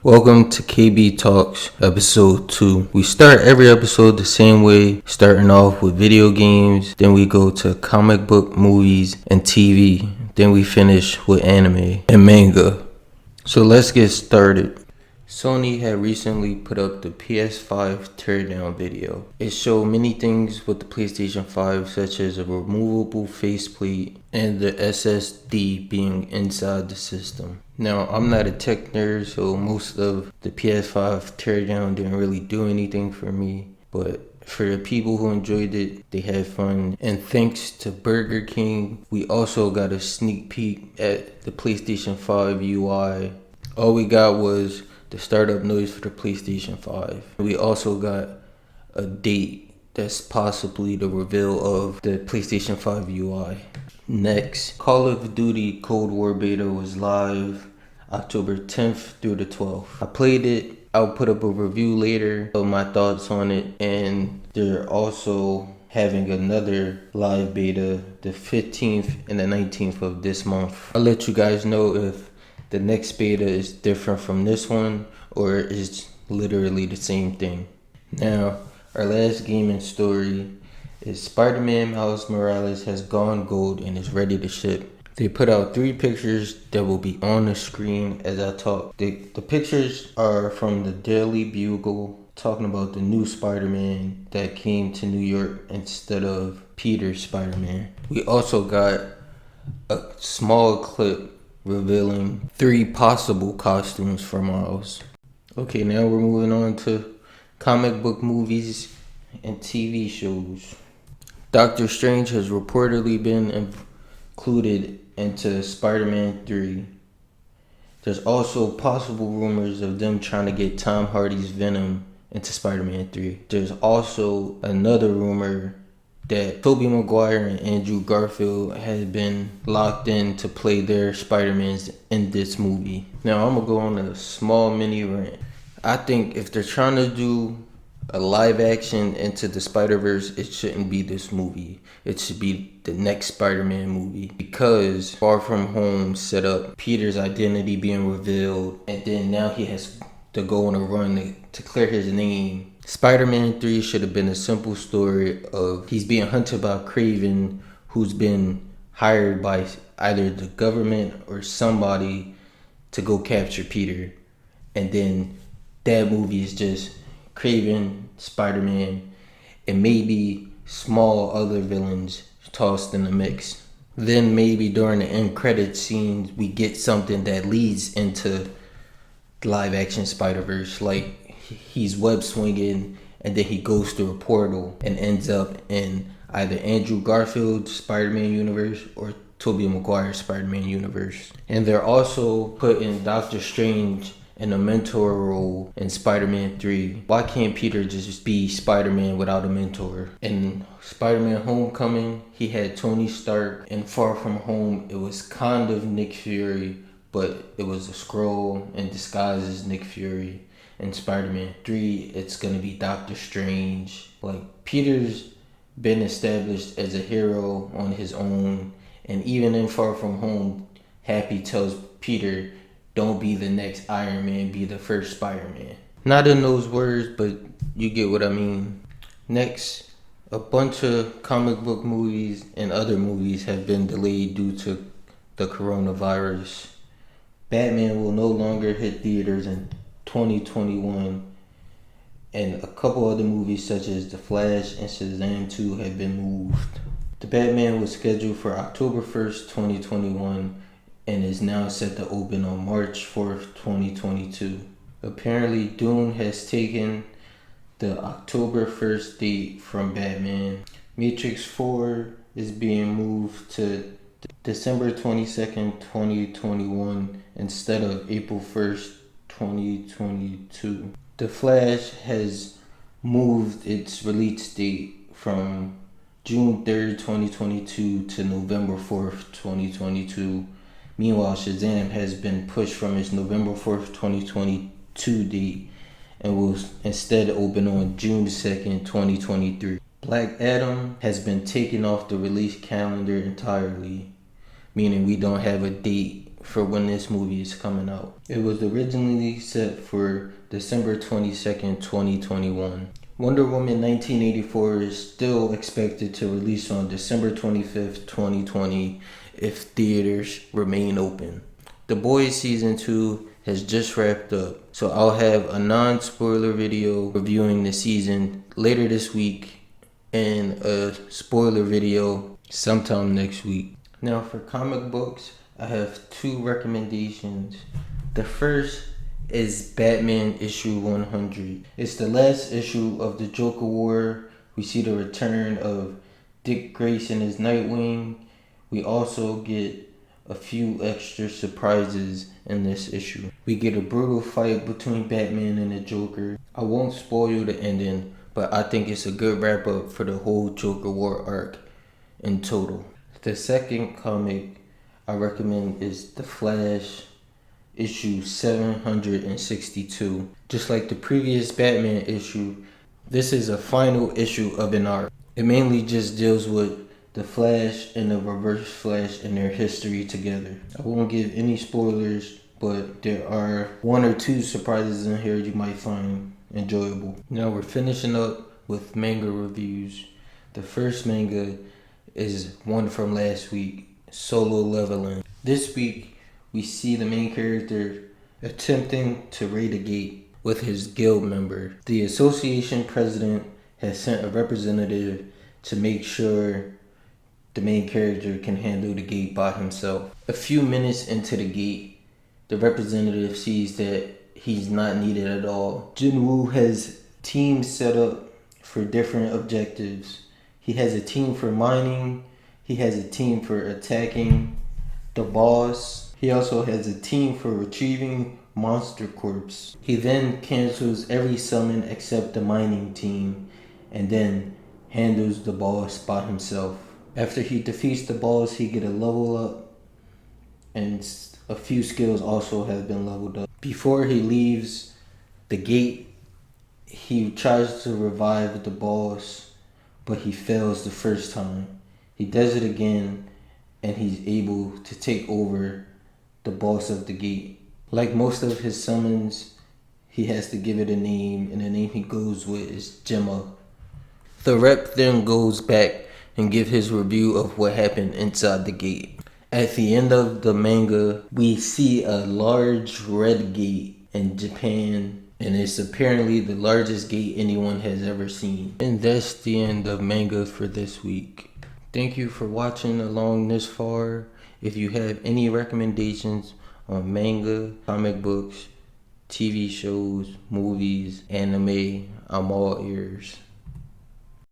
Welcome to KB Talks episode 2. We start every episode the same way, starting off with video games, then we go to comic book, movies, and TV. Then we finish with anime and manga. So let's get started. Sony had recently put up the PS5 teardown video. It showed many things with the PlayStation 5, such as a removable faceplate and the SSD being inside the system. Now, I'm not a tech nerd, so most of the PS5 teardown didn't really do anything for me, but for the people who enjoyed it, they had fun. And thanks to Burger King, we also got a sneak peek at the PlayStation 5 UI. All we got was the startup noise for the PlayStation 5. We also got a date that's possibly the reveal of the PlayStation 5 UI. Next, Call of Duty Cold War Beta was live October 10th through the 12th. I played it. I'll put up a review later of my thoughts on it, and they're also having another live beta the 15th and the 19th of this month. I'll let you guys know if the next beta is different from this one or is literally the same thing. Now, our last gaming story is Spider-Man Miles Morales has gone gold and is ready to ship. They put out 3 pictures that will be on the screen as I talk. The pictures are from the Daily Bugle talking about the new Spider-Man that came to New York instead of Peter's Spider-Man. We also got a small clip revealing 3 possible costumes for Miles. Okay, now we're moving on to comic book movies and TV shows. Doctor Strange has reportedly been included into Spider-Man 3. There's also possible rumors of them trying to get Tom Hardy's Venom into Spider-Man 3. There's also another rumor that Tobey Maguire and Andrew Garfield had been locked in to play their Spider-Mans in this movie. Now I'm gonna go on a small mini rant. I think if they're trying to do a live action Into the Spider-Verse, it shouldn't be this movie. It should be the next Spider-Man movie, because Far From Home set up Peter's identity being revealed, and then now he has to go on a run to clear his name. Spider-Man 3 should have been a simple story of he's being hunted by Craven, who's been hired by either the government or somebody to go capture Peter. And then that movie is just Craven, Spider-Man, and maybe small other villains tossed in the mix. Then maybe during the end credit scenes, we get something that leads into live action Spider-Verse, like he's web swinging and then he goes through a portal and ends up in either Andrew Garfield's Spider-Man universe or Tobey Maguire's Spider-Man universe. And they're also putting Doctor Strange in a mentor role in Spider-Man 3. Why can't Peter just be Spider-Man without a mentor? In Spider-Man Homecoming, he had Tony Stark. In Far From Home, it was kind of Nick Fury, but it was a Skrull in disguise as Nick Fury. In Spider-Man 3, it's gonna be Doctor Strange. Like, Peter's been established as a hero on his own, and even in Far From Home, Happy tells Peter, don't be the next Iron Man, be the first Spider-Man. Not in those words, but you get what I mean. Next, a bunch of comic book movies and other movies have been delayed due to the coronavirus. Batman will no longer hit theaters in 2021, and a couple other movies such as The Flash and Shazam 2 have been moved. The Batman was scheduled for October 1st, 2021, and is now set to open on March 4th, 2022. Apparently, Dune has taken the October 1st date from Batman. Matrix 4 is being moved to December 22nd, 2021 instead of April 1st, 2022. The Flash has moved its release date from June 3rd, 2022 to November 4th, 2022. Meanwhile, Shazam has been pushed from its November 4th, 2022 date and will instead open on June 2nd, 2023. Black Adam has been taken off the release calendar entirely, meaning we don't have a date for when this movie is coming out. It was originally set for December 22nd, 2021. Wonder Woman 1984 is still expected to release on December 25th, 2020 if theaters remain open. The Boys Season 2 has just wrapped up, so I'll have a non-spoiler video reviewing the season later this week and a spoiler video sometime next week. Now for comic books, I have two recommendations. The first is Batman issue 100. It's the last issue of the Joker War. We see the return of Dick Grayson as Nightwing. We also get a few extra surprises in this issue. We get a brutal fight between Batman and the Joker. I won't spoil the ending, but I think it's a good wrap up for the whole Joker War arc in total. The second comic I recommend is The Flash issue 762. Just like the previous Batman issue, this is a final issue of an arc. It mainly just deals with the Flash and the Reverse Flash and their history together. I won't give any spoilers, but there are one or two surprises in here you might find enjoyable. Now we're finishing up with manga reviews. The first manga is one from last week, Solo Leveling. This week we see the main character attempting to raid a gate with his guild member. The association president has sent a representative to make sure the main character can handle the gate by himself. A few minutes into the gate, the representative sees that he's not needed at all. Jinwoo has teams set up for different objectives. He has a team for mining. He has a team for attacking the boss. He also has a team for retrieving monster corpse. He then cancels every summon except the mining team and then handles the boss by himself. After he defeats the boss, he get a level up, and a few skills also have been leveled up. Before he leaves the gate, he tries to revive the boss, but he fails the first time. He does it again, and he's able to take over the boss of the gate. Like most of his summons, he has to give it a name, and the name he goes with is Gemma. The rep then goes back and give his review of what happened inside the gate. At the end of the manga, we see a large red gate in Japan, and it's apparently the largest gate anyone has ever seen. And that's the end of manga for this week. Thank you for watching along this far. If you have any recommendations on manga, comic books, TV shows, movies, anime, I'm all ears.